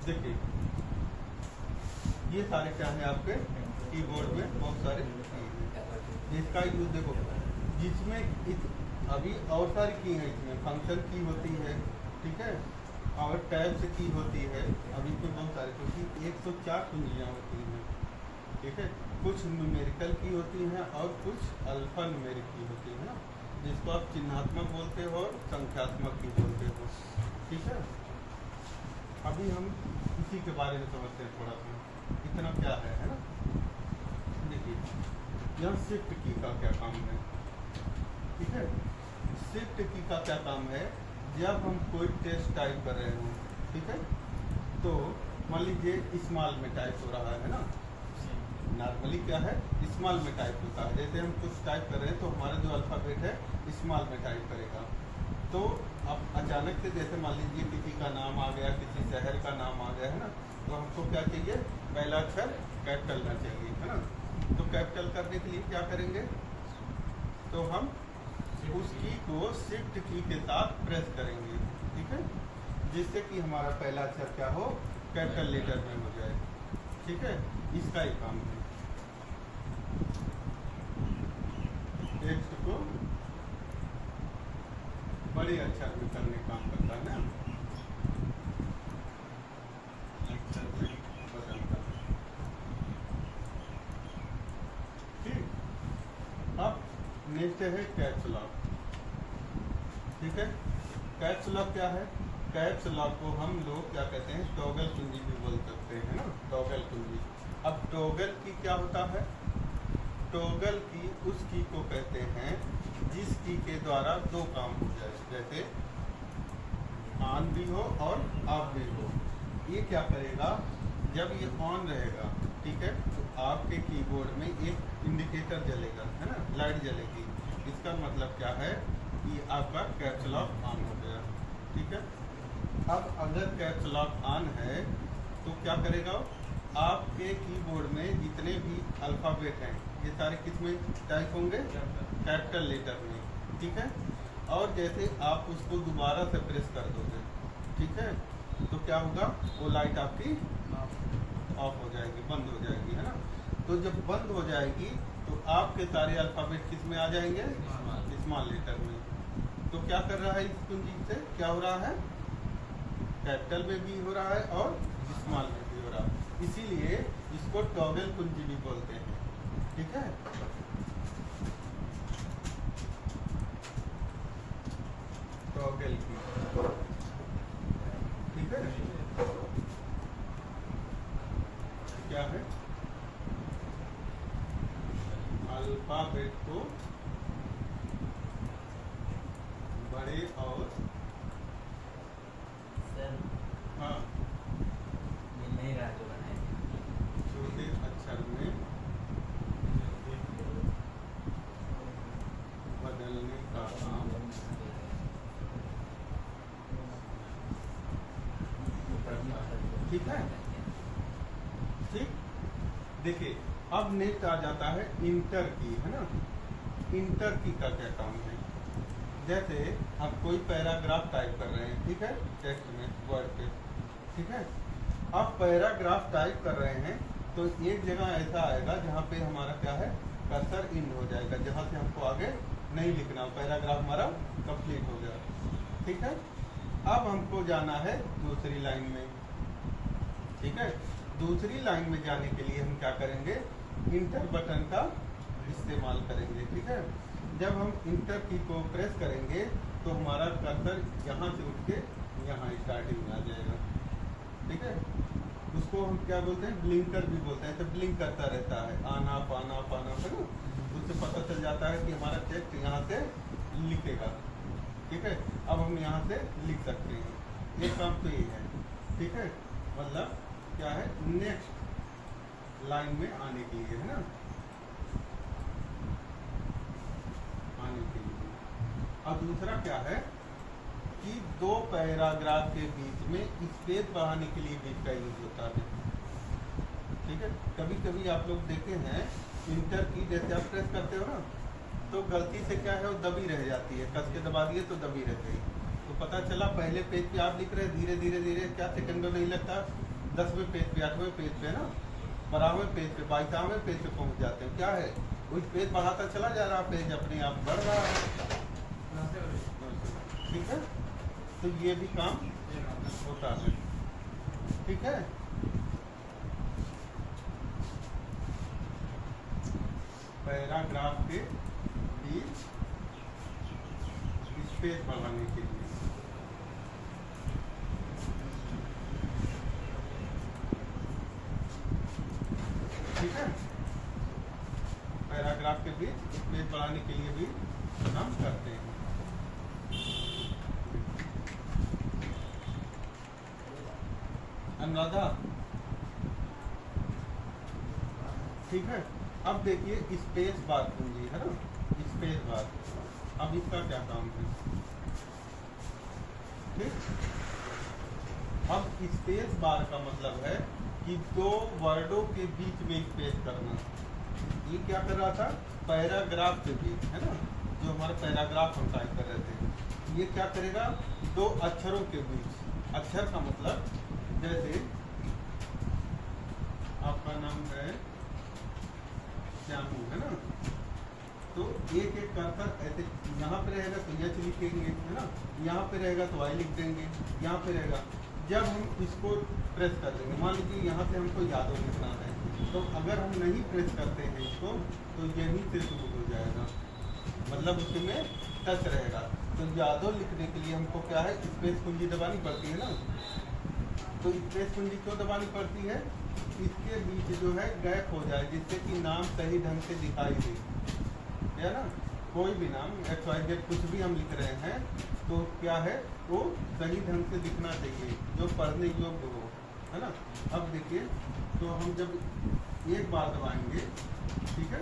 देखिए ये सारे क्या है आपके कीबोर्ड में बहुत सारे जिसका यूज देखो, जिसमें अभी और सारी की है, इसमें फंक्शन की होती है, ठीक है, और टैब से की होती है। अभी इसमें बहुत सारे, क्योंकि 104 कुंजियाँ होती हैं, ठीक है। कुछ न्यूमेरिकल की होती हैं और कुछ अल्फा न्यूमेरिक की होती है, जिसको आप चिन्हात्मक बोलते हो और संख्यात्मक की बोलते हो, ठीक है। अभी हम इसी के बारे में समझते हैं थोड़ा सा, इतना क्या है ना। देखिए यहाँ शिफ्ट की का क्या काम है, ठीक है। शिफ्ट की का क्या काम है, जब हम कोई टेक्स्ट टाइप कर रहे हो, ठीक है, तो मान लीजिए स्मॉल में टाइप हो रहा है ना, नॉर्मली क्या है स्मॉल में टाइप होता है। जैसे हम कुछ टाइप कर रहे हैं तो हमारा जो अल्फ़ाबेट है स्मॉल में टाइप करेगा। तो अब अचानक से जैसे मान लीजिए किसी का नाम आ गया, किसी शहर का नाम आ गया है ना, तो हमको क्या चाहिए, पहला अक्षर कैपिटल ना चाहिए, है ना। तो कैपिटल करने के लिए क्या करेंगे, तो हम उस की को शिफ्ट की के साथ प्रेस करेंगे, ठीक है, जिससे कि हमारा पहला अक्षर क्या हो, कैपिटल लेटर में हो जाए, ठीक है। इसका ही काम है, टेक्स्ट को बड़े अक्षर में करने काम करता है ना, अक्षर में बदलता है, ठीक। अब नेक्स्ट है कैप्स लॉक, ठीक है। कैप्स लॉक क्या है, कैप्स लॉक को हम लोग क्या कहते हैं, टॉगल कुंजी भी बोल सकते हैं ना, टॉगल कुंजी। अब टॉगल की क्या होता है, टॉगल की उस की को कहते हैं जिस की के द्वारा दो काम हो जाए, जैसे ऑन भी हो और ऑफ भी हो। ये क्या करेगा, जब ये ऑन रहेगा, ठीक है, तो आपके कीबोर्ड में एक इंडिकेटर जलेगा, है ना, लाइट जलेगी। इसका मतलब क्या है कि आपका कैप्स लॉक ऑन हो गया, ठीक है। अब अगर कैप्स लॉक ऑन है तो क्या करेगा, आपके कीबोर्ड में जितने भी अल्फ़ाबेट हैं ये सारे किस में टाइप होंगे, कैपिटल लेटर में, ठीक है। और जैसे आप उसको दोबारा से प्रेस कर दोगे, ठीक है, तो क्या होगा, वो लाइट आपकी ऑफ हो जाएगी, बंद हो जाएगी, है ना। तो जब बंद हो जाएगी तो आपके सारे अल्फ़ाबेट किस में आ जाएंगे, स्मॉल लेटर में। तो क्या कर रहा है, इस कुंजी से क्या हो रहा है, कैपिटल में भी हो रहा है और स्मॉल में भी हो रहा है, इसीलिए इसको टॉगल कुंजी भी बोलते हैं, ठीक है। टॉगल की, ठीक है, क्या है, अल्फाबेट को बड़े और हाँ नहीं रहा जो बनाए छोटे अक्षर में बदलने का काम करता है, ठीक है, ठीक। देखिए अब नेक्स्ट आ जाता है इंटर की, है ना। इंटर की का क्या काम है, जैसे आप कोई पैराग्राफ टाइप कर रहे हैं, ठीक है, टेक्स्ट में वर्ड पे, ठीक है। आप पैराग्राफ टाइप कर रहे हैं तो एक जगह ऐसा आएगा जहाँ पे हमारा क्या है, कर्सर इन हो जाएगा, जहाँ से हमको आगे नहीं लिखना, पैराग्राफ हमारा कंप्लीट हो गया, ठीक है। अब हमको जाना है दूसरी लाइन में, ठीक है। दूसरी लाइन में जाने के लिए हम क्या करेंगे, इंटर बटन का इस्तेमाल करेंगे, ठीक है। जब हम इंटर की को प्रेस करेंगे तो हमारा कर्सर यहाँ से उठ के यहाँ स्टार्टिंग में आ जाएगा, ठीक है। उसको हम क्या बोलते हैं, ब्लिंकर भी बोलते हैं, तो ब्लिंक करता रहता है, आना पाना पाना, है ना। उससे पता चल जाता है कि हमारा टेक्स्ट यहाँ से लिखेगा, ठीक है। अब हम यहाँ से लिख सकते हैं, ये काम तो ये है, ठीक है। मतलब क्या है, नेक्स्ट लाइन में आने के लिए, है ना, आने के लिए। अब दूसरा क्या है कि दो पैराग्राफ के बीच में स्पेस बढ़ाने के लिए भी इसका यूज होता है, ठीक है। कभी कभी आप लोग देखे हैं इंटर की जैसे आप प्रेस करते हो ना, तो गलती से क्या है वो दबी रह जाती है, कस के दबा दिए तो दबी रह गई, तो पता चला पहले पेज पे आप लिख रहे, धीरे धीरे धीरे क्या सेकंडों नहीं लगता 10वें पेज पे, 8वें पेज पे ना, 12वें पेज पे, 22वें पेज पे पहुंच जाते हैं। क्या है, वो पेज बढ़ाता चला जा रहा, पेज अपने आप बढ़ रहा है। ठीक है, तो ये भी काम होता है। ठीक है, पैराग्राफ के बीच स्पेस बढ़ाने के लिए। ठीक है, पैराग्राफ के बीच स्पेस बढ़ाने के लिए भी हम करते हैं। अनुराधा, ठीक है, अब देखिए स्पेस बार पूंजी है ना, स्पेस बार। अब इसका क्या काम है? ठीक, अब स्पेस बार का मतलब है कि दो वर्डों के बीच में स्पेस करना। ये क्या कर रहा था, पैराग्राफ के बीच, है ना, जो हमारा पैराग्राफ हम टाइप कर रहे थे, ये क्या करेगा, दो अक्षरों के बीच। अक्षर का मतलब जैसे आपका नाम है श्यामू, है ना, तो एक एक कर्सर ऐसे यहाँ पे रहेगा तो एच लिखेंगे, है ना, यहाँ पे रहेगा तो आई लिख देंगे, यहाँ पे रहेगा। जब हम इसको प्रेस कर देंगे, मान लीजिए यहाँ से हमको यादव लिखना है, तो अगर हम नहीं प्रेस करते हैं इसको तो यहीं से शुरू हो जाएगा, मतलब उसमें टच रहेगा। तो यादव लिखने के लिए हमको क्या है, स्पेस कुंजी दबानी पड़ती है ना। तो स्पेस कुंजी क्यों दबानी पड़ती है, इसके बीच जो है गैप हो जाए, जिससे कि नाम सही ढंग से दिखाई दे, है ना। कोई भी नाम XYZ कुछ भी हम लिख रहे हैं तो क्या है, वो सही ढंग से लिखना चाहिए, जो पढ़ने योग्य हो, है ना। अब देखिए, तो हम जब एक बार दबाएंगे, ठीक है,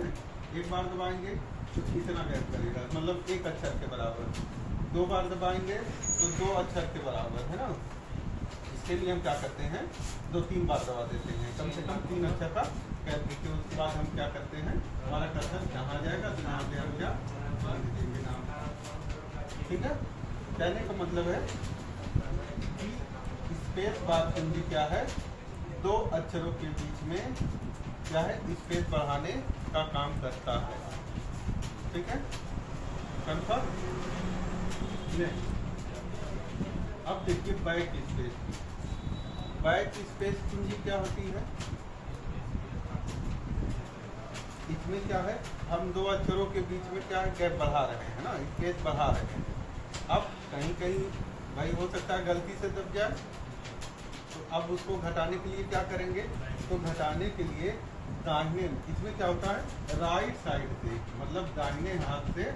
एक बार दबाएंगे तो कितना गैप करेगा, मतलब एक अक्षर के बराबर। दो बार दबाएंगे तो दो अक्षर के बराबर, है ना। इसके लिए हम क्या करते हैं, 2-3 बार दबा देते हैं, कम से कम 3 अक्षर का गैप देते हैं। उसके बाद हम क्या करते हैं, हमारा कर्सर जहाँ जाएगा तो यहाँ पे हम क्या लिख देंगे नाम। ठीक है, कहने का मतलब है कि स्पेस बार कुंजी क्या है, दो अक्षरों के बीच में क्या है, स्पेस बढ़ाने का काम करता है। ठीक है, कंफर्म। अब देखिए बैक स्पेस। बैक स्पेस कुंजी क्या होती है, इसमें क्या है, हम दो अक्षरों के बीच में क्या है, गैप बढ़ा रहे हैं ना, स्पेस बढ़ा रहे हैं। अब कहीं कहीं भाई हो सकता है गलती से दब जाए, तो अब उसको घटाने के लिए क्या करेंगे, तो घटाने के लिए दाहिने, इसमें क्या होता है, राइट साइड से, मतलब दाहिने हाथ से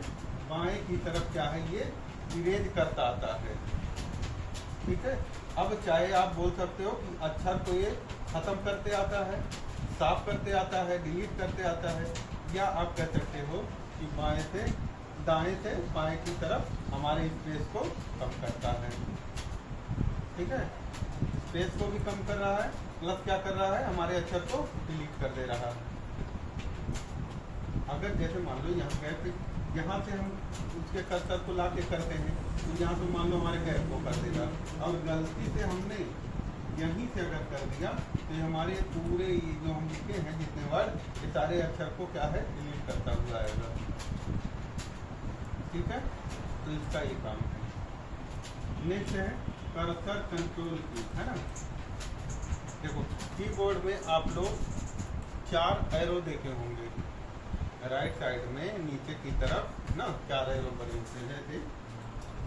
बाएं की तरफ क्या है, ये इरेज करता आता है। ठीक है, अब चाहे आप बोल सकते हो कि अक्षर को ये खत्म करते आता है, साफ करते आता है, डिलीट करते आता है, या आप कह सकते हो कि बाएं से दाएं से बाएं की तरफ हमारे स्पेस को कम करता है। ठीक है, स्पेस को भी कम कर रहा है, प्लस क्या कर रहा है, हमारे अक्षर को डिलीट कर दे रहा है। अगर जैसे मान लो यहाँ गैप, यहाँ से हम उसके कर्सर को ला के करते हैं, तो यहाँ से मान लो हमारे गैप को कर देगा, और गलती से हमने यहीं से अगर कर दिया तो हमारे पूरे ये जो हम लिखे हैं जितने वर्ड, ये सारे अक्षर को क्या है, डिलीट करता हुआ आएगा। ठीक है, तो इसका ये काम है। नेक्स्ट है कर्सर कंट्रोल की, है ना। देखो कीबोर्ड में आप लोग 4 एरो देखे होंगे, राइट साइड में नीचे की तरफ ना 4 एरो बने होते हैं,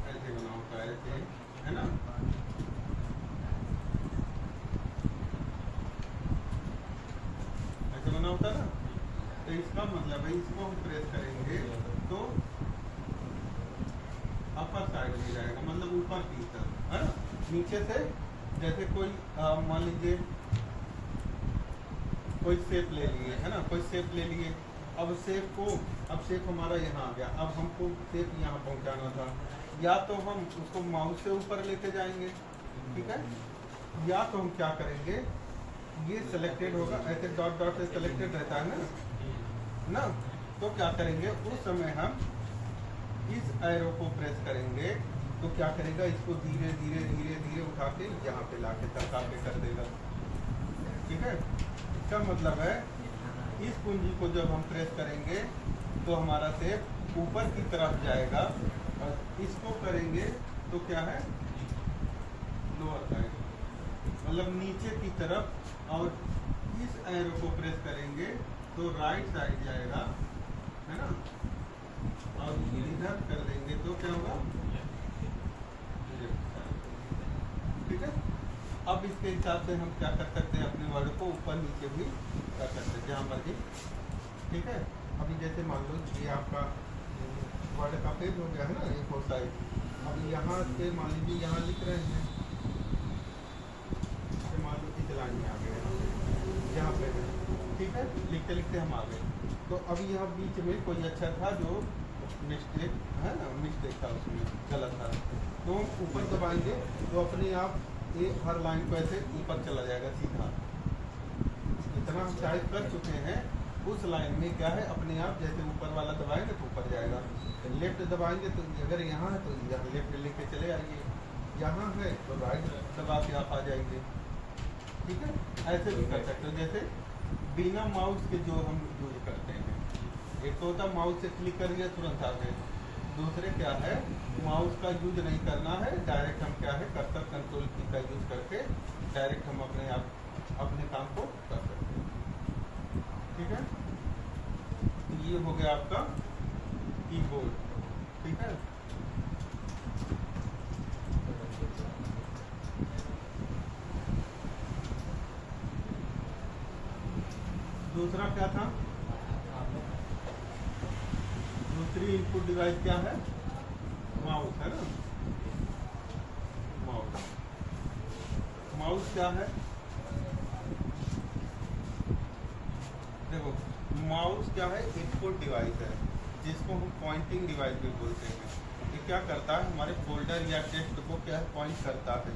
ऐसे बना होता है, ऐसे, है ना। ऐसे बना होता है ना, तो इसका मतलब है इसको हम प्रेस करेंगे तो अपर साइड में जाएगा, मतलब ऊपर की तरफ, है ना। नीचे से जैसे कोई मान लीजिए कोई शेप ले लिए, है ना, कोई शेप ले लिए, अब शेप हमारा यहाँ आ गया, अब हमको शेप यहाँ पहुँचाना था, या तो हम उसको माउस से ऊपर लेते जाएंगे, ठीक है, या तो हम क्या करेंगे, ये सिलेक्टेड होगा, ऐसे डॉट डॉट से सिलेक्टेड रहता है ना, तो क्या करेंगे, उस समय हम इस एरो को प्रेस करेंगे तो क्या करेगा, इसको धीरे धीरे धीरे धीरे उठा के यहाँ पे ला के तक आके कर देगा। ठीक है, इसका मतलब है इस कुंजी को जब हम प्रेस करेंगे तो हमारा सेब ऊपर की तरफ जाएगा, और इसको करेंगे तो क्या है, लोअर साइड, मतलब नीचे की तरफ, और इस एरो को प्रेस करेंगे तो राइट साइड जाएगा, है ना, और इधर कर देंगे तो क्या होगा, ठीक है। अब इसके हिसाब से हम क्या कर सकते हैं, अपने वर्ड को ऊपर नीचे भी कर सकते हैं जहाँ मर्जी, ठीक है। अभी जैसे मान लो ये आपका वर्ड का पेज हो गया है ना, A4 साइज। अभी यहाँ से मान लीजिए यहाँ लिख रहे हैं, मान लो इस लाइन में आ गए, यहाँ पे है, ठीक है, लिखते लिखते हम आ गए। तो अभी यहाँ बीच में कोई अक्षर था जो मिस्टेक है ना, मिस्टेक था उसमें, गलत था, तो हम ऊपर दबाएंगे तो अपने आप ये हर लाइन को ऐसे ऊपर चला जाएगा सीधा। इतना हम टाइप कर चुके हैं, उस लाइन में क्या है, अपने आप जैसे ऊपर वाला दबाएंगे तो ऊपर जाएगा, लेफ्ट दबाएंगे तो अगर यहाँ है तो यहाँ लेफ्ट लेके चले आइए, यहाँ है तो राइट दबा के आप आ जाएंगे, ठीक है। ऐसे भी कर सकते हो, जैसे बिना माउस के जो हम यूज करते हैं, एक तो होता माउस से क्लिक कर दिया तुरंत आ गए, दूसरे क्या है, माउस का यूज नहीं करना है, डायरेक्ट हम क्या है, कर्सर कंट्रोल की का यूज करके डायरेक्ट हम अपने आप अपने काम को कर सकते हैं, ठीक है। तो ये हो गया आपका कीबोर्ड, ठीक है। दूसरा क्या था, दूसरी इनपुट डिवाइस क्या है, माउस है ना, माउस। माउस क्या है, देखो माउस क्या है, इनपुट डिवाइस है, जिसको हम पॉइंटिंग डिवाइस भी बोलते हैं। ये क्या करता है, हमारे फोल्डर या टेक्स्ट को क्या है, पॉइंट करता है।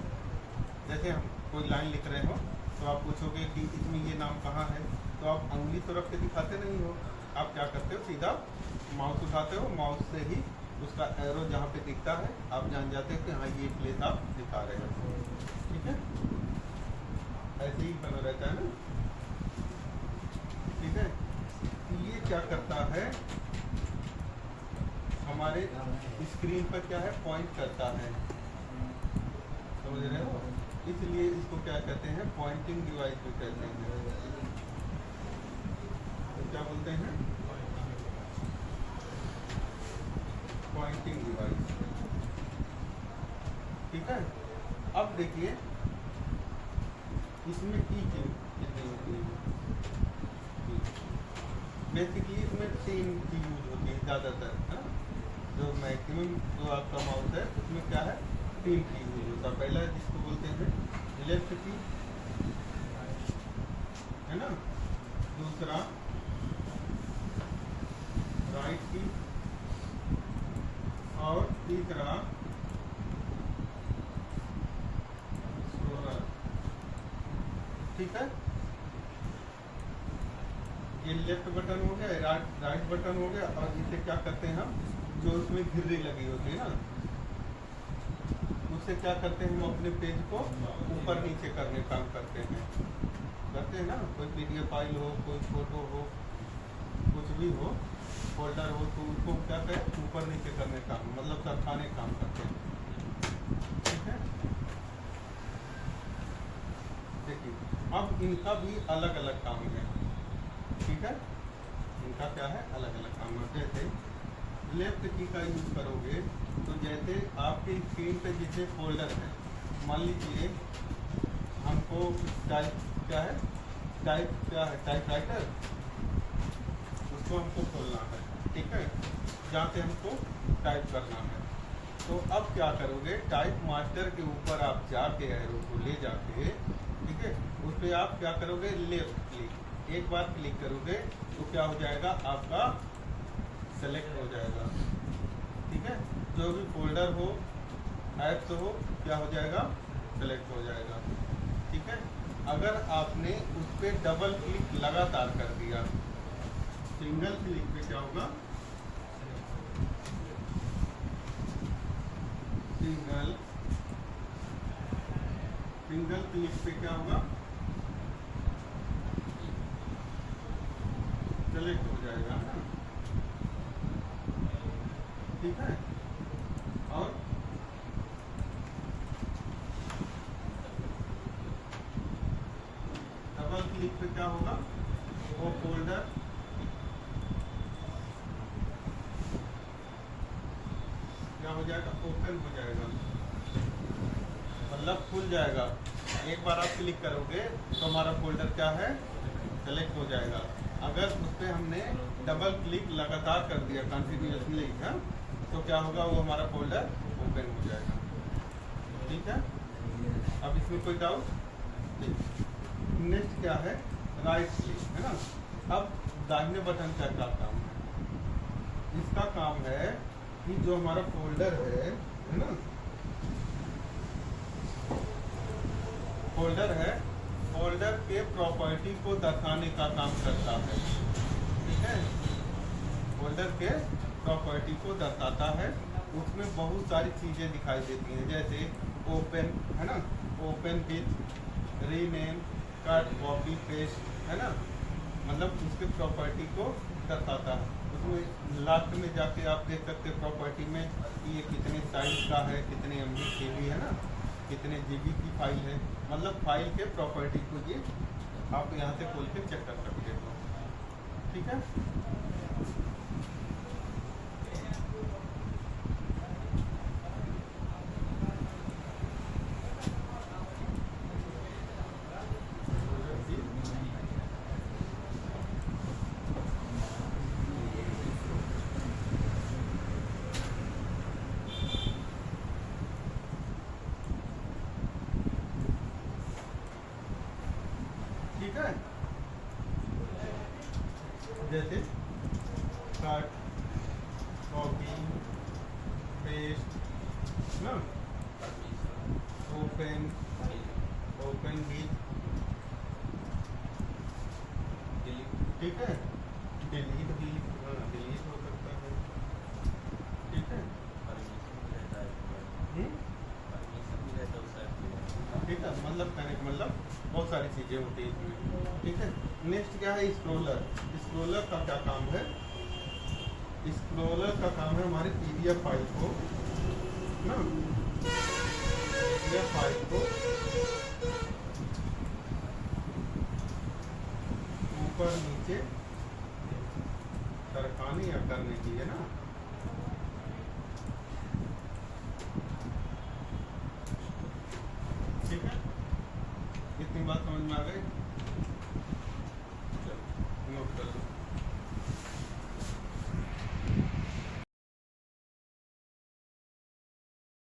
जैसे हम कोई लाइन लिख रहे हो तो आप पूछोगे कि इसमें ये नाम कहाँ है, तो आप अंगुली तो रख के दिखाते नहीं हो, आप क्या करते हो, सीधा माउस उठाते हो, माउस से ही उसका एरो जहाँ पे दिखता है आप जान जाते हो कि हाँ ये प्लेस आप दिखा रहे हो, ठीक है। ऐसे ही बना रहता है ना, ठीक है। ये क्या करता है, हमारे स्क्रीन पर क्या है, पॉइंट करता है, समझ रहे हो, इसलिए इसको क्या कहते हैं, पॉइंटिंग डिवाइस भी कहते हैं। तो क्या बोलते हैं, पॉइंटिंग डिवाइस, ठीक है। अब देखिए इसमें की कितनी होती है, बेसिकली इसमें 3 की यूज होती है ज़्यादातर, है ना। जो मैक्सिमम जो आपका माउस है उसमें क्या है, 3 की यूज होता है। पहला जिसको बोलते हैं लेफ्ट की, है ना, दूसरा राइट की, और तीसरा स्क्रॉलर, ठीक है। ये लेफ्ट बटन हो गया, राइट बटन हो गया, और इसे क्या करते हैं हम, जो उसमें घिर्री लगी होती है ना, उससे क्या करते हैं, हम अपने पेज को ऊपर नीचे करने काम करते हैं ना। कोई PDF फाइल हो, कोई फोटो हो, कुछ भी हो, फोल्डर हो, तो उसको क्या करें, ऊपर नीचे करने का, मतलब सरखाने काम करते हैं, ठीक है। देखिए अब इनका भी अलग अलग काम है, ठीक है, इनका क्या है, अलग अलग काम है। जैसे लेफ्ट की का यूज करोगे तो जैसे आपके स्क्रीन पे जितने फोल्डर हैं, मान लीजिए हमको टाइप क्या है, टाइप राइटर, उसको हमको खोलना है, ठीक है, जहाँ पे हमको टाइप करना है। तो अब क्या करोगे, टाइप मास्टर के ऊपर आप जाके एरो को ले जाके, ठीक है, उस पर आप क्या करोगे, लेफ्ट क्लिक, एक बार क्लिक करोगे तो क्या हो जाएगा, आपका सेलेक्ट हो जाएगा, ठीक है। जो भी फोल्डर हो, ऐप्स हो, क्या हो जाएगा, सेलेक्ट हो जाएगा, ठीक है। अगर आपने उस पर डबल क्लिक लगातार कर दिया, सिंगल क्लिक पे क्या होगा, सिंगल क्लिक पे क्या होगा, सेलेक्ट हो जाएगा ना, ठीक है। और डबल क्लिक पे क्या होगा, वो फोल्डर क्या हो जाएगा, ओपन हो जाएगा, मतलब खुल जाएगा। एक बार आप क्लिक करोगे तो हमारा फोल्डर क्या है, सेलेक्ट हो जाएगा। अगर उस पर हमने डबल क्लिक लगातार कर दिया कंटिन्यूअसली है तो क्या होगा, वो हमारा फोल्डर ओपन हो जाएगा, ठीक है। अब इसमें कोई डाउट नहीं। नेक्स्ट क्या है, राइट क्लिक, है ना। अब दाहिने बटन का क्या काम है, इसका काम है कि जो हमारा फोल्डर है ना, फोल्डर है, फोल्डर के प्रॉपर्टी को दर्शाने का काम करता है, ठीक है। फोल्डर के प्रॉपर्टी को दर्शाता है, उसमें बहुत सारी चीज़ें दिखाई देती हैं, जैसे ओपन, है ना, open with, rename, cut, copy, paste, है ना, मतलब उसके प्रॉपर्टी को दर्शाता है। उसमें लास्ट में जाके आप देख सकते हैं प्रॉपर्टी में कि ये कितने साइज का है, कितने MB KB, है ना, कितने GB की फाइल है, मतलब फाइल के प्रॉपर्टी को ये आप यहाँ से खोल के चेक कर सकते हो, ठीक है। ठीक है, जैसे कट, कॉपी, पेस्ट ना, ओपन, ओपन विथ, ठीक है, डिलीट भी, डिलीट हो सकता है, ठीक है। ठीक है, मतलब कनेक्ट, मतलब बहुत सारी चीज़ें होती है इसमें, ठीक है। नेक्स्ट क्या है, स्क्रोलर। स्क्रोलर का क्या काम है, स्क्रोलर का काम है हमारे PDF फाइल को ना, PDF फाइल को ऊपर नीचे सरकाने या करने की, है ना। ठीक है, इतनी बात समझ में आ गई।